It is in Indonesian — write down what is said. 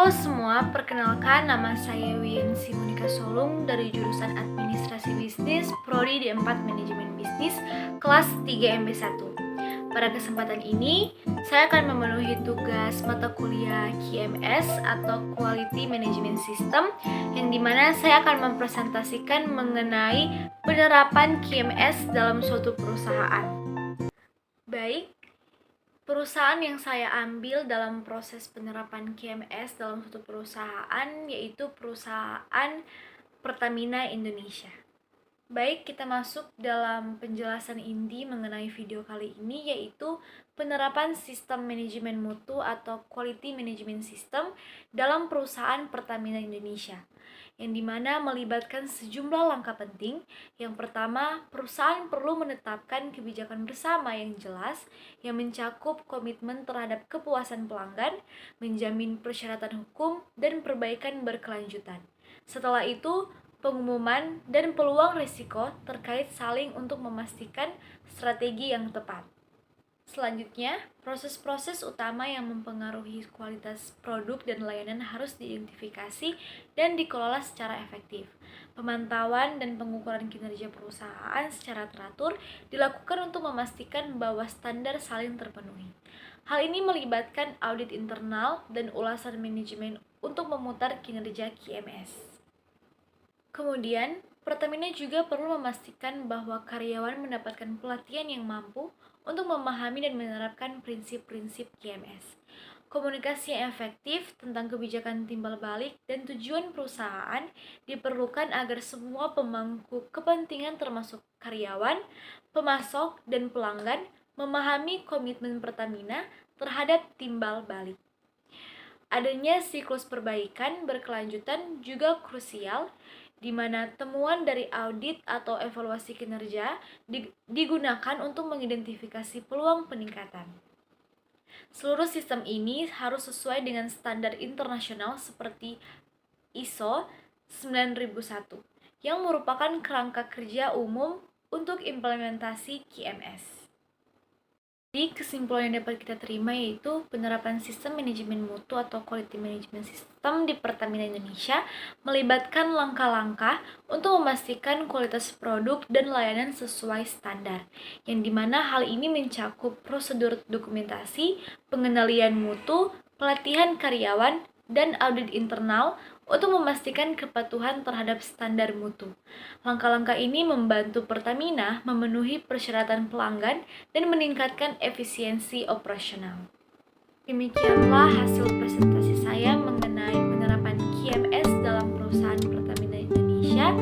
Halo semua, perkenalkan nama saya Wiensi Monika Solung dari jurusan Administrasi Bisnis, Prodi D4 Manajemen Bisnis, kelas 3 MB1. Pada kesempatan ini, saya akan memenuhi tugas mata kuliah QMS atau Quality Management System, yang dimana saya akan mempresentasikan mengenai penerapan QMS dalam suatu perusahaan. Baik, perusahaan yang saya ambil dalam proses penerapan QMS dalam suatu perusahaan yaitu perusahaan Pertamina Indonesia. Baik, kita masuk dalam penjelasan inti mengenai video kali ini, yaitu penerapan sistem manajemen mutu atau Quality Management System dalam perusahaan Pertamina Indonesia, yang dimana melibatkan sejumlah langkah penting. Yang pertama, perusahaan perlu menetapkan kebijakan bersama yang jelas yang mencakup komitmen terhadap kepuasan pelanggan, menjamin persyaratan hukum, dan perbaikan berkelanjutan. Setelah itu, pengumuman dan peluang risiko terkait saling untuk memastikan strategi yang tepat. Selanjutnya, proses-proses utama yang mempengaruhi kualitas produk dan layanan harus diidentifikasi dan dikelola secara efektif. Pemantauan dan pengukuran kinerja perusahaan secara teratur dilakukan untuk memastikan bahwa standar saling terpenuhi. Hal ini melibatkan audit internal dan ulasan manajemen untuk memutar kinerja QMS. Kemudian, Pertamina juga perlu memastikan bahwa karyawan mendapatkan pelatihan yang mampu untuk memahami dan menerapkan prinsip-prinsip QMS. Komunikasi yang efektif tentang kebijakan timbal balik dan tujuan perusahaan diperlukan agar semua pemangku kepentingan termasuk karyawan, pemasok, dan pelanggan memahami komitmen Pertamina terhadap timbal balik. Adanya siklus perbaikan berkelanjutan juga krusial, di mana temuan dari audit atau evaluasi kinerja digunakan untuk mengidentifikasi peluang peningkatan. Seluruh sistem ini harus sesuai dengan standar internasional seperti ISO 9001, yang merupakan kerangka kerja umum untuk implementasi QMS. Jadi, kesimpulan yang dapat kita terima yaitu penerapan sistem manajemen mutu atau Quality Management System di Pertamina Indonesia melibatkan langkah-langkah untuk memastikan kualitas produk dan layanan sesuai standar, yang dimana hal ini mencakup prosedur dokumentasi, pengendalian mutu, pelatihan karyawan, dan audit internal untuk memastikan kepatuhan terhadap standar mutu. Langkah-langkah ini membantu Pertamina memenuhi persyaratan pelanggan dan meningkatkan efisiensi operasional. Demikianlah hasil presentasi saya mengenai penerapan QMS dalam perusahaan Pertamina Indonesia.